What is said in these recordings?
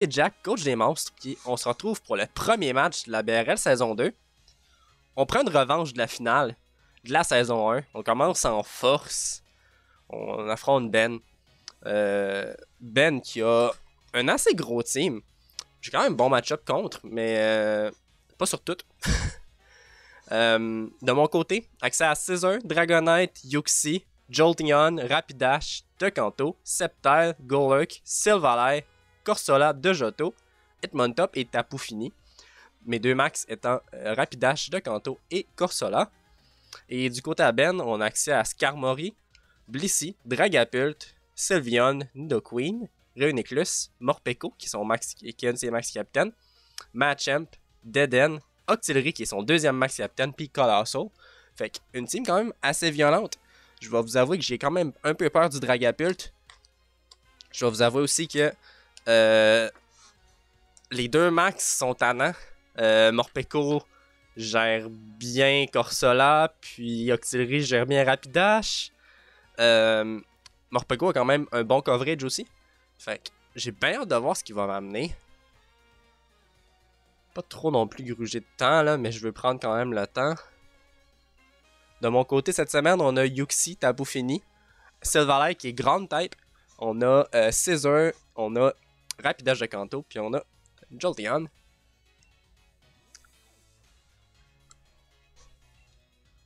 Et Jack, coach des monstres, puis on se retrouve pour le premier match de la BRL saison 2. On prend une revanche de la finale de la saison 1. On commence en force. On affronte Ben. Ben qui a un assez gros team. J'ai quand même un bon match-up contre, mais pas sur tout. De mon côté, accès à Scissor, Dragonite, Yuxi, Jolteon, Rapidash, Decanto, Sceptile, Golurk, Silvalai, Corsola, Dejoto, Hitmontop et Tapu Fini. Mes deux max étant Rapidash, Decanto et Corsola. Et du côté à Ben, on a accès à Skarmory, Blissey, Dragapult, Sylveon, Nidoqueen, Reuniclus, Morpeko, qui sont max, qui est un de ses max capitaines, Machamp, Deden, Octillery, qui est son deuxième max capitaine, puis Colossal. Fait qu'une team quand même assez violente. Je vais vous avouer que j'ai quand même un peu peur du Dragapult. Je vais vous avouer aussi que les deux max sont tannants. Morpeko gère bien Corsola, puis Octillery gère bien Rapidash. Morpeko a quand même un bon coverage aussi. Fait que j'ai bien hâte de voir ce qu'il va m'amener. Pas trop non plus gruger de temps, là, mais je veux prendre quand même le temps. De mon côté, cette semaine, on a Yuxi, Tapu Fini, Silvalai qui est Ground Type. On a Scissor, on a Rapidash de Kanto, puis on a Jolteon.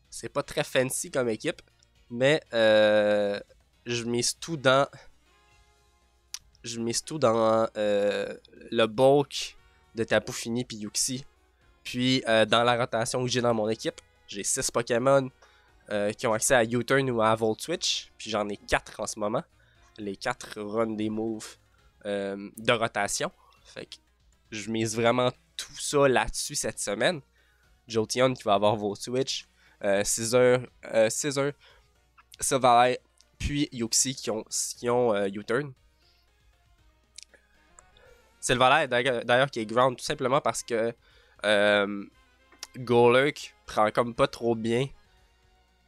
C'est pas très fancy comme équipe, mais je mise tout dans. Le bulk de Tapu Fini puis Yuxi. Puis dans la rotation que j'ai dans mon équipe, j'ai 6 Pokémon qui ont accès à U-Turn ou à Volt Switch. Puis j'en ai 4 en ce moment. Les 4 run des moves de rotation. Fait que je mise vraiment tout ça là-dessus cette semaine. Jolteon qui va avoir Volt Switch. Scissor, Silvalai, puis Yuxi qui ont U-Turn. Silvalai d'ailleurs qui est ground tout simplement parce que Golurk prend comme pas trop bien.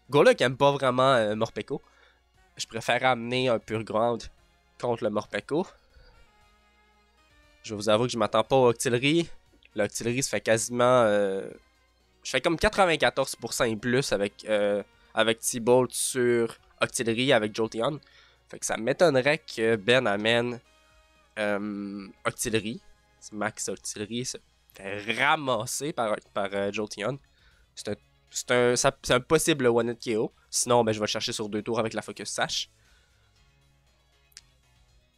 Golurk aime pas vraiment Morpeko. Je préfère amener un pur ground contre le Morpeko. Je vais vous avouer que je m'attends pas au Octillery. L'Octillery se fait quasiment... je fais comme 94% et plus avec T-Bolt sur Octillery avec Jolteon. Fait que ça m'étonnerait que Ben amène Octillery. Max Octillery se fait ramasser par Jolteon. C'est un possible one-hit KO. Sinon, ben, je vais le chercher sur 2 tours avec la Focus Sash.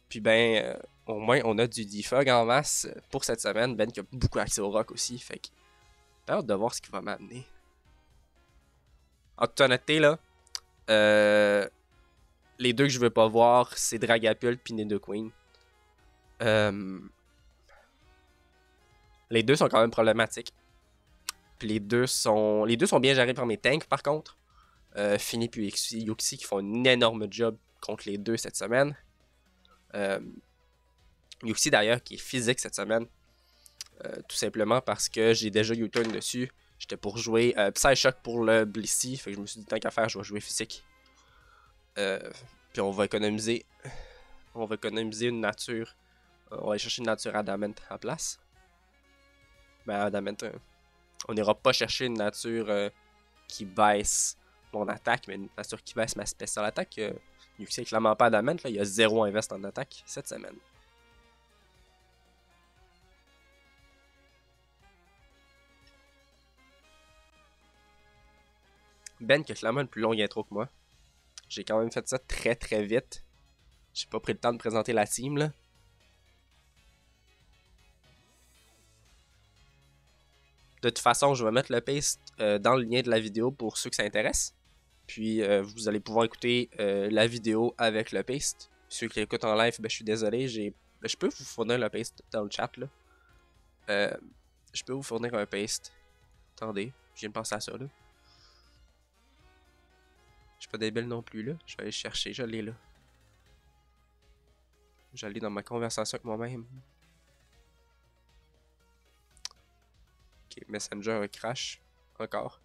Puis ben, au moins, on a du defog en masse pour cette semaine. Ben qui a beaucoup accès au rock aussi. Fait que j'ai hâte de voir ce qu'il va m'amener. En toute honnêteté, là, les deux que je veux pas voir, c'est Dragapult puis Nidoqueen. Les deux sont quand même problématiques. Puis les deux sont bien gérés par mes tanks, par contre. Fini puis Yuxi qui font un énorme job contre les deux cette semaine. Yuxi d'ailleurs qui est physique cette semaine. Tout simplement parce que j'ai déjà U-Turn dessus. J'étais pour jouer Psyshock pour le Blissey. Fait que je me suis dit tant qu'à faire, je vais jouer physique. Puis on va économiser. On va économiser une nature. On va aller chercher une nature Adamant en place. Ben Adamant, on n'ira pas chercher une nature qui baisse mon attaque, mais une nature qui baisse ma spéciale attaque. Yuxi est clairement pas Adamant, là, il y a 0 invest en attaque cette semaine. Ben qui a clairement une plus longue intro que moi. J'ai quand même fait ça très très vite. J'ai pas pris le temps de présenter la team là. De toute façon, je vais mettre le paste dans le lien de la vidéo pour ceux que ça intéresse. Puis vous allez pouvoir écouter la vidéo avec le paste. Ceux qui écoutent en live, ben, je suis désolé. Je peux vous fournir le paste dans le chat là. Je peux vous fournir un paste. Attendez, je viens de penser à ça là. Je suis pas débile non plus là. Je vais aller chercher, je l'ai là. Je l'ai dans ma conversation avec moi-même. Ok, Messenger crash. Encore.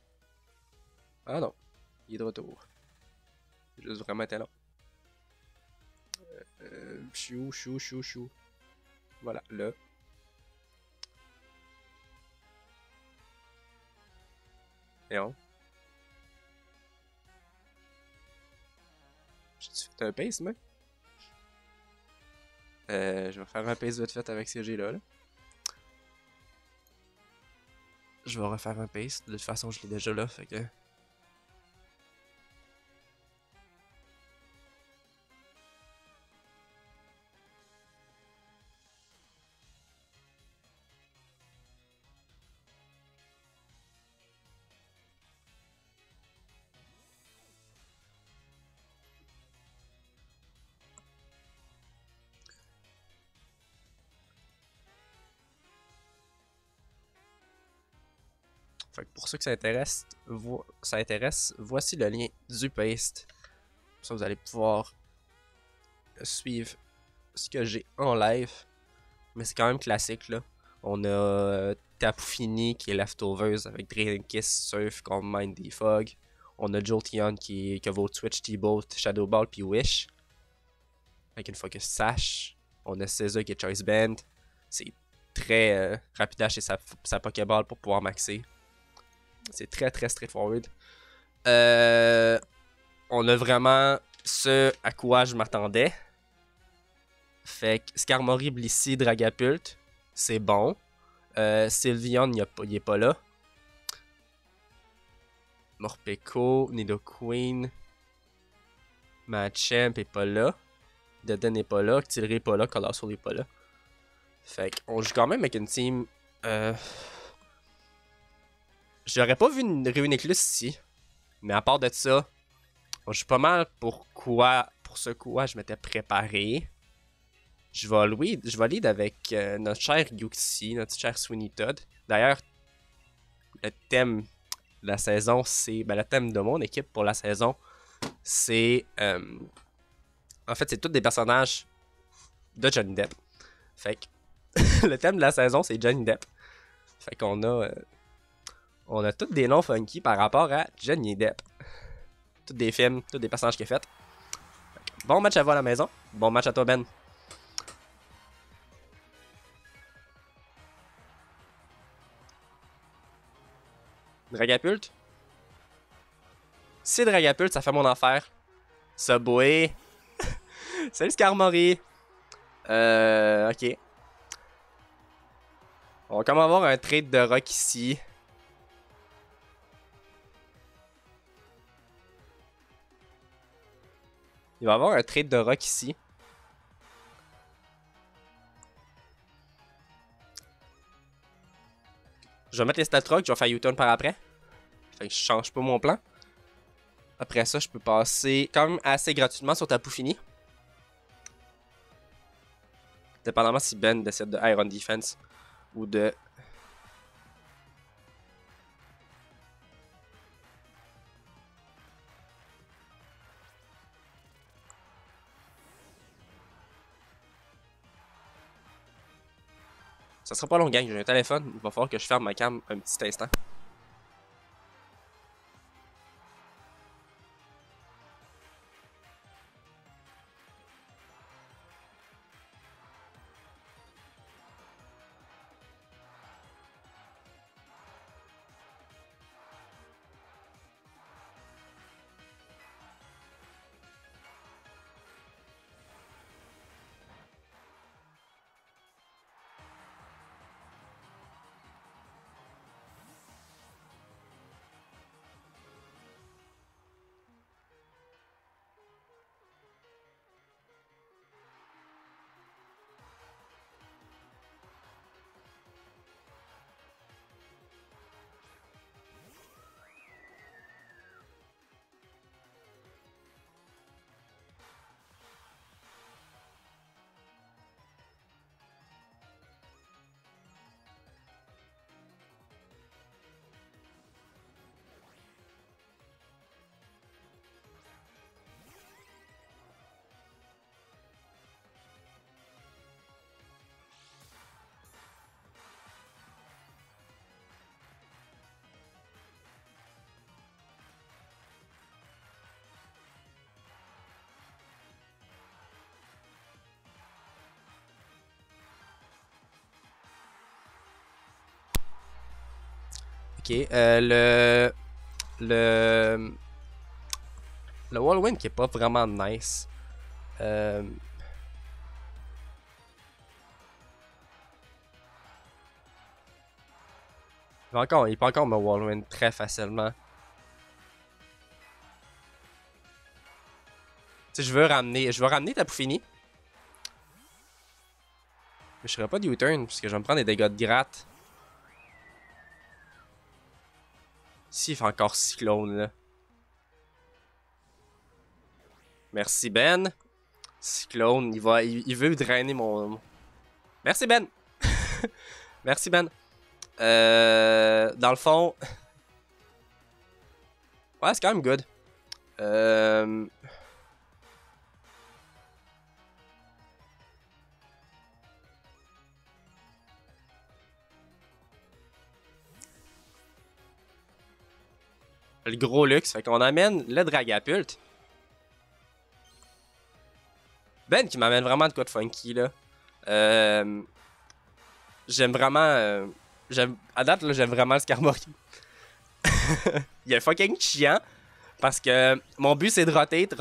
Ah non. Il est de retour. Il est juste vraiment été long. Chou. Voilà, là. Et on. J'ai-tu fait un pace, moi? Je vais faire un pace vite fait avec ces G-là. Là. Je vais refaire un pace. De toute façon, je l'ai déjà là, fait que... Fait que pour ceux que ça intéresse, voici le lien du paste. Comme ça, vous allez pouvoir suivre ce que j'ai en live. Mais c'est quand même classique, là. On a Tapu Fini qui est Leftovers avec Dragon Kiss, Surf contre Mind Defog. On a Jolteon qui vaut Twitch, T-Bolt, Shadow Ball puis Wish. Avec une Focus Sash. On a Caesar qui est Choice Band. C'est très Rapidash et sa Pokéball pour pouvoir maxer. C'est très très straightforward. On a vraiment ce à quoi je m'attendais. Fait que Skarmory, Blissey, Dragapult, c'est bon. Sylveon, il est pas là. Morpeko, Nidoqueen, Machamp est pas là. Deden est pas là. Tilray est pas là. Colossal est pas là. Fait qu'on joue quand même avec une team. J'aurais pas vu une Reuniclus ici. Mais à part de ça, on joue pas mal pour ce quoi je m'étais préparé. Je vais lead avec notre cher Yuxi, notre cher Sweeney Todd. D'ailleurs, le thème de la saison, c'est. Ben, le thème de mon équipe pour la saison, c'est. En fait, c'est tous des personnages de Johnny Depp. Fait que le thème de la saison, c'est Johnny Depp. Fait qu'on a. On a tous des noms funky par rapport à Johnny Depp. Tous des films, tous des personnages qu'il a fait. Bon match à vous à la maison. Bon match à toi, Ben. Dragapult. Si Dragapult, ça fait mon enfer. Subway. Salut Skarmory. Ok. On va comme avoir un trade de rock ici. Il va y avoir un trade de rock ici. Je vais mettre les stat rock, je vais faire U-turn par après. Fait que je change pas mon plan. Après ça, je peux passer quand même assez gratuitement sur Tapu Fini. Dépendamment si Ben décide de Iron Defense ou de... Ça sera pas long, gang. J'ai un téléphone. Il va falloir que je ferme ma cam un petit instant. Ok, le... Le Whirlwind qui est pas vraiment nice. Il peut encore me Whirlwind très facilement. Tu sais, je veux ramener Tapu Fini. Mais je ferai pas de U-turn, parce que je vais me prendre des dégâts de gratte. Si, il fait encore Cyclone, là. Merci, Ben. Cyclone, il veut drainer mon... Merci, Ben. Merci, Ben. Dans le fond... Ouais, c'est quand même good. Le gros luxe. Fait qu'on amène le Dragapult. Ben qui m'amène vraiment de quoi de funky, là. J'aime vraiment... à date, là, j'aime vraiment le Skarmory. Il est fucking chiant. Parce que mon but, c'est de rotate.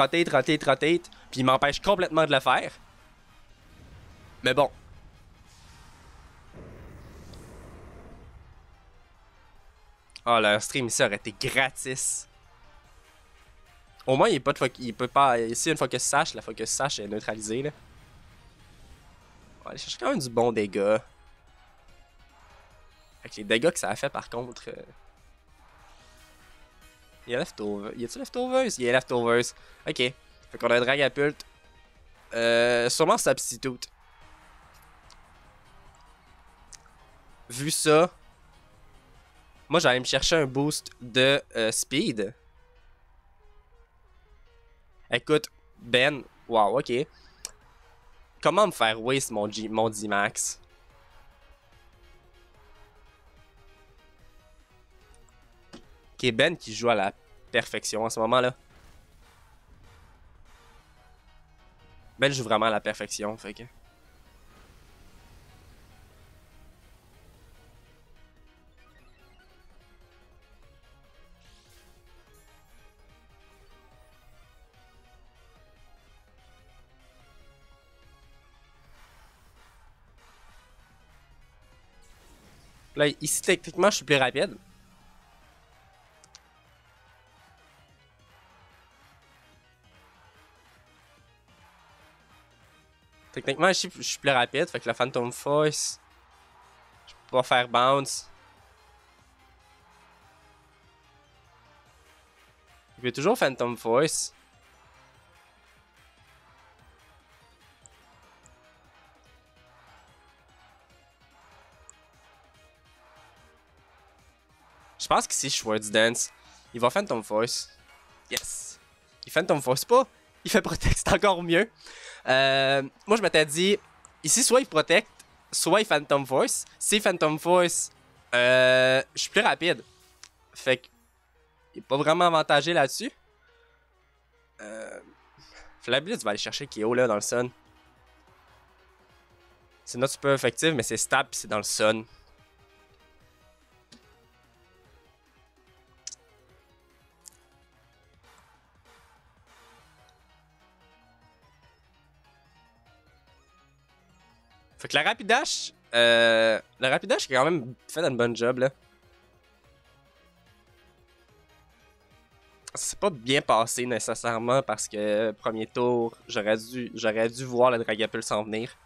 Puis il m'empêche complètement de le faire. Mais bon. Oh, leur stream ici aurait été gratis. Au moins, il peut pas. Ici, une Focus Sash, la Focus Sash est neutralisée, là. On va aller chercher quand même du bon dégât. Avec les dégâts que ça a fait, par contre. Il y a leftovers. Y a-tu leftovers? Il y a leftovers. Ok. Fait qu'on a un Dragapult. Sûrement Substitute. Vu ça, moi j'allais me chercher un boost de speed. Écoute, Ben, wow, ok. Comment me faire waste mon D-Max? Ok, Ben qui joue à la perfection en ce moment-là. Ben joue vraiment à la perfection, fait que... Là, ici, techniquement, je suis plus rapide. Techniquement, ici, je suis plus rapide. Fait que la Phantom Force... Je peux pas faire bounce. Je peux toujours Phantom Force. Je pense que si Schwartz Dance, il va Phantom Force. Yes! Il Phantom Force pas, il fait Protect, c'est encore mieux. Moi, je m'étais dit, ici, soit il Protect, soit il Phantom Force. Si Phantom Force, je suis plus rapide. Fait que, il est pas vraiment avantagé là-dessus. Flablitz va aller chercher Kyo là dans le sun. C'est not super effective, mais c'est stab c'est dans le sun. Fait que la Rapidash, a quand même fait un bon job là. C'est pas bien passé nécessairement parce que premier tour, j'aurais dû voir le Dragapult s'en venir.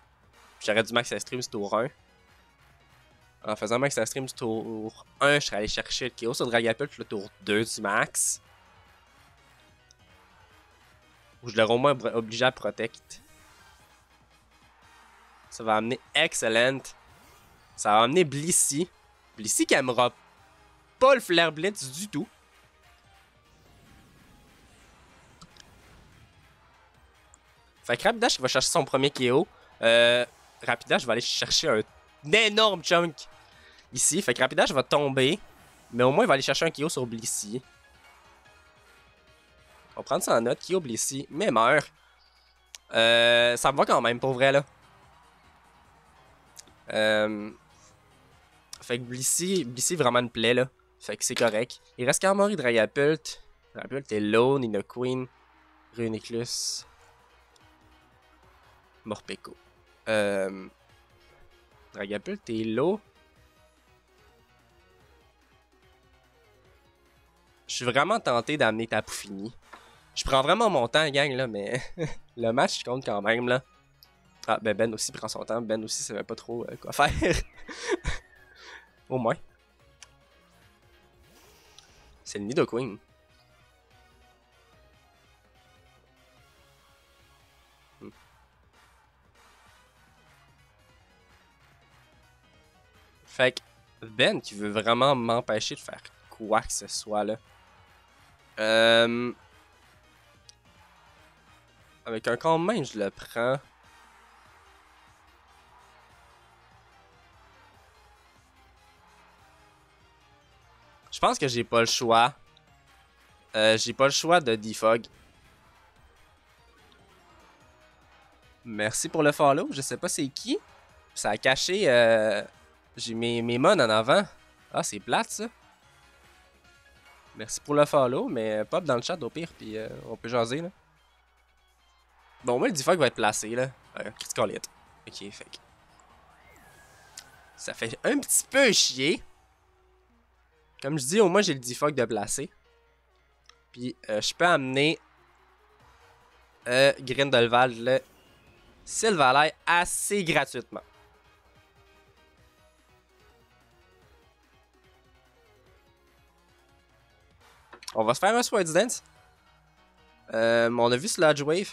J'aurais dû max stream ce tour 1. En faisant max stream du tour 1, je serais allé chercher le KO sur le Dragapult le tour 2 du max. Ou je l'aurais au moins obligé à protect. Ça va amener Excellent. Ça va amener Blissey. Blissey qui aimera pas le Flare Blitz du tout. Fait que Rapidash va chercher son premier KO. Rapidash va aller chercher un énorme chunk ici. Fait que Rapidash va tomber. Mais au moins, il va aller chercher un KO sur Blissey. On va prendre ça en note. KO Blissey, mais meurt. Ça me va quand même, pour vrai, là. Fait que Blissey vraiment une plaie, là. Fait que c'est correct. Il reste Skarmory, Dragapult. Dragapult est low, Nidoqueen, Reuniclus, Morpeko. Dragapult est low. Je suis vraiment tenté d'amener Tapu Fini. Je prends vraiment mon temps, gang, là, mais le match compte quand même, là. Ah, Ben aussi prend son temps. Ben aussi savait pas trop quoi faire. Au moins. C'est le Nidoqueen. Fait que Ben qui veut vraiment m'empêcher de faire quoi que ce soit là. Avec un camp de main, je le prends. Je pense que j'ai pas le choix. J'ai pas le choix de defog. Merci pour le follow. Je sais pas c'est qui. Ça a caché. J'ai mes mods en avant. Ah, c'est plate ça. Merci pour le follow, mais pop dans le chat au pire, puis on peut jaser là. Bon, moi le defog va être placé là. Critical hit. Ok, fait que. Ça fait un petit peu chier. Comme je dis, au moins j'ai le defog de placer. Puis je peux amener Grindelwald, le Sylvalai assez gratuitement. On va se faire un Swords Dance. On a vu Sludge Wave.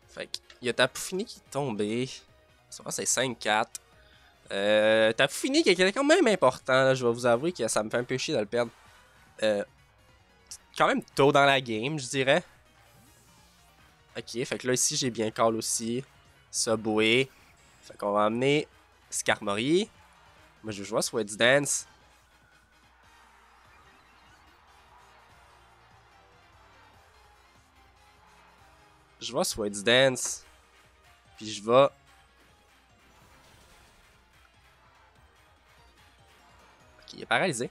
Fait qu'il y a Tapu Fini qui est tombé. C'est 5-4. Tapu Fini qui est quand même important. Là, je vais vous avouer que ça me fait un peu chier de le perdre. Quand même tôt dans la game, je dirais. Ok, fait que là, ici, j'ai bien call aussi. Subway. Fait qu'on va amener Skarmory. Moi, je vais jouer Swords Dance. Je vais Swords Dance. Puis je vais... Ok, il est paralysé.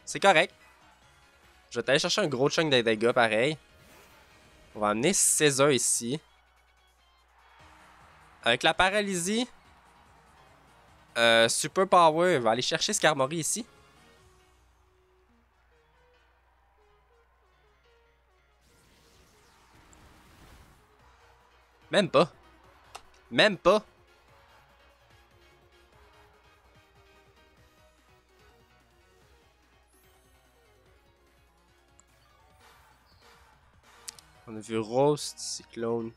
C'est correct. Je vais aller chercher un gros chunk de dégâts pareil. On va amener Caesar ici. Avec la paralysie, Super Power va aller chercher Skarmory ici. Même pas. Même pas. On a vu Roast, Cyclone.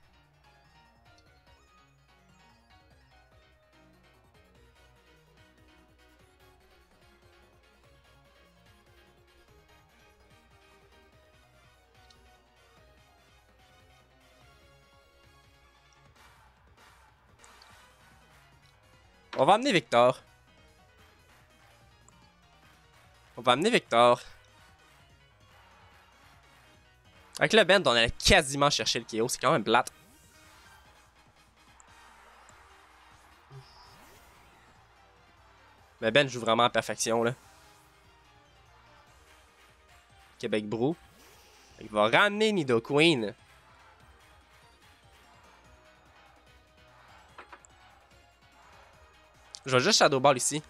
On va amener Victor. On va amener Victor. Avec le bend, on allait quasiment chercher le KO. C'est quand même plate. Mais Ben joue vraiment à perfection, là. Québec Brou. Il va ramener Nidoqueen. Je vais juste Shadow Ball ici.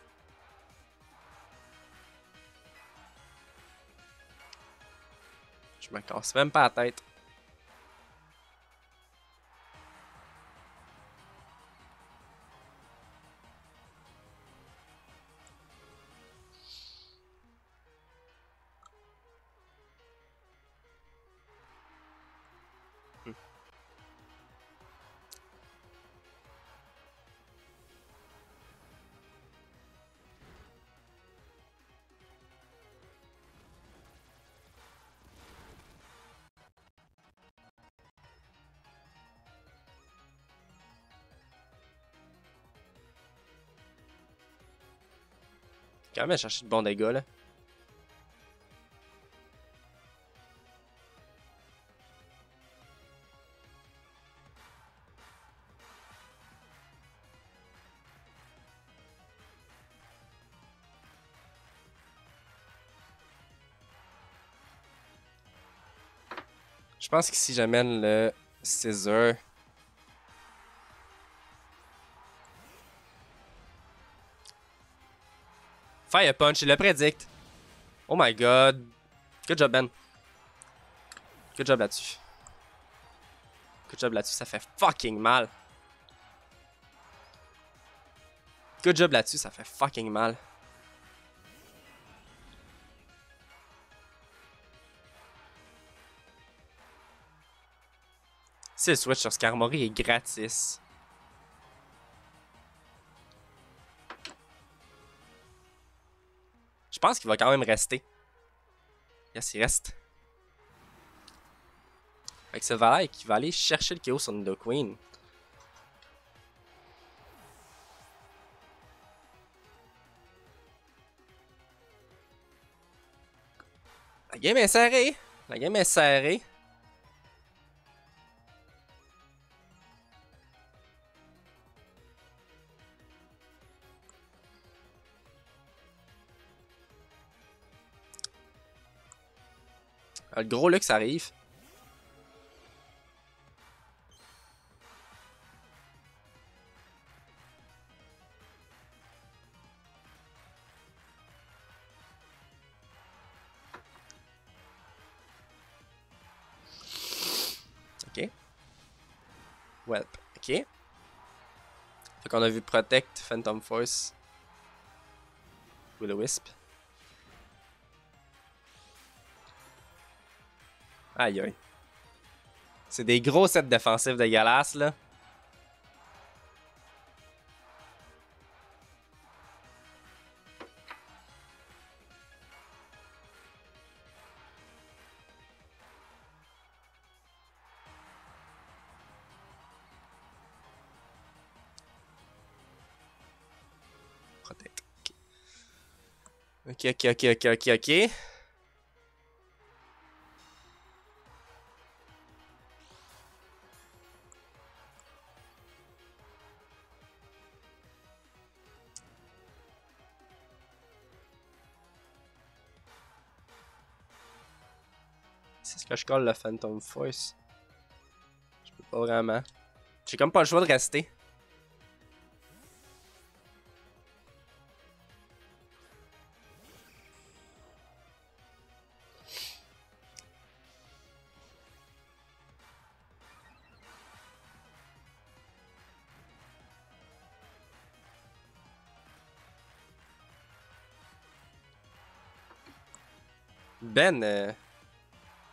Je me casse même pas la tête. Quand même chercher de bons dégâts, là. pense que si j'amène le Scissor... Fire Punch, il le prédicte. Oh my god. Good job, Ben. Good job là-dessus. Good job là-dessus, ça fait fucking mal. Good job là-dessus, ça fait fucking mal. Si le switch sur Skarmory est gratis. Je pense qu'il va quand même rester. Yes, il reste. Avec ce Valet qui va aller chercher le KO sur Nidoqueen. La game est serrée. La game est serrée. Le gros luxe arrive. Ok. Welp. Ok. Fait qu'on a vu Protect, Phantom Force. Will-O-Wisp. Aïe aïe. C'est des gros sets défensifs dégueulasses là. Protect. Ok, ok, ok, ok, ok, ok. C'est ce que je colle le Phantom Force. Je peux pas vraiment. J'ai comme pas le choix de rester.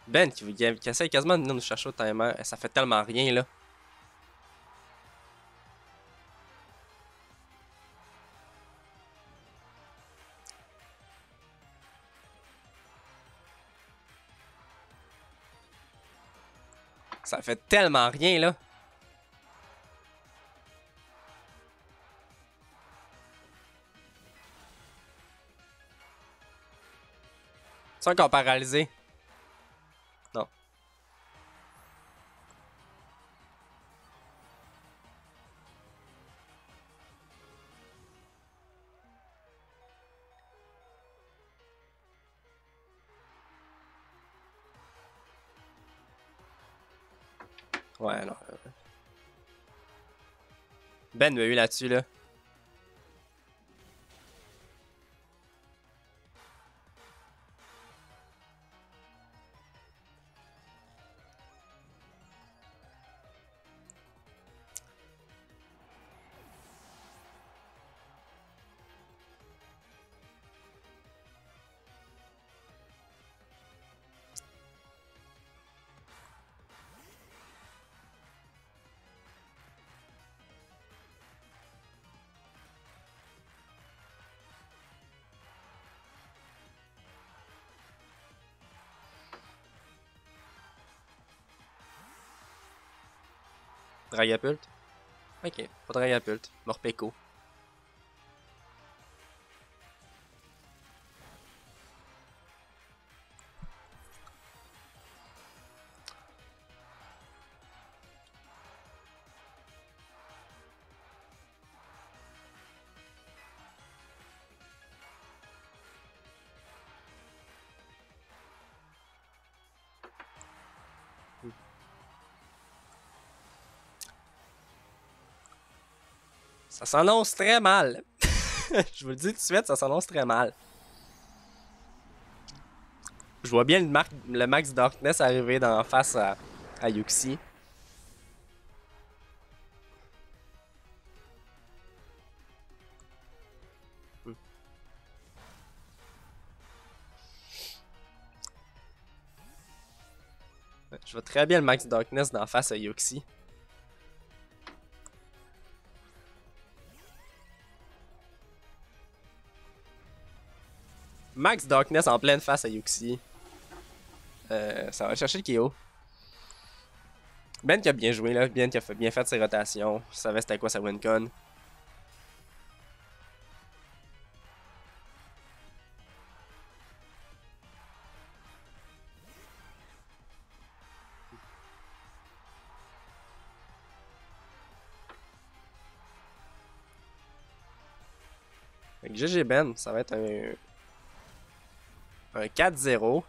Ben qui essaie quasiment de venir nous chercher au timer. Ça fait tellement rien là. Ça fait tellement rien là. C'est encore paralysé. Non. Ouais, non. Ben m'a eu là-dessus là. Dragapult? Ok, pas Dragapult. Morpeko. Ça s'annonce très mal. Je vous le dis tout de suite, ça s'annonce très mal. Je vois bien le Max Darkness arriver d'en face à Yuxi. Je vois très bien le Max Darkness d'en face à Yuxi. Max Darkness en pleine face à Yuxi. Ça va chercher le KO. Ben qui a bien joué là, Ben qui a bien fait ses rotations. Je savais c'était quoi sa wincon. Fait que GG Ben, ça va être un 4-0.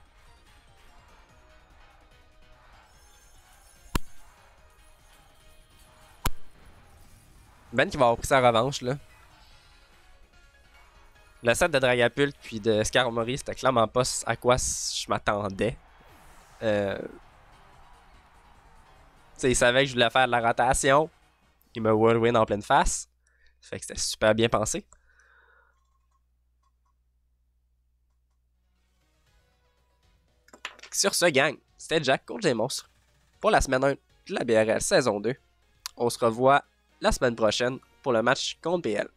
Ben qui va avoir pris sa revanche là. Le set de Dragapult puis de Skarmory, c'était clairement pas à quoi je m'attendais. Il savait que je voulais faire de la rotation. Il me whirlwind en pleine face. Fait que c'était super bien pensé. Sur ce, gang, c'était Jack, coach des monstres, pour la semaine 1 de la BRL saison 2. On se revoit la semaine prochaine pour le match contre BL.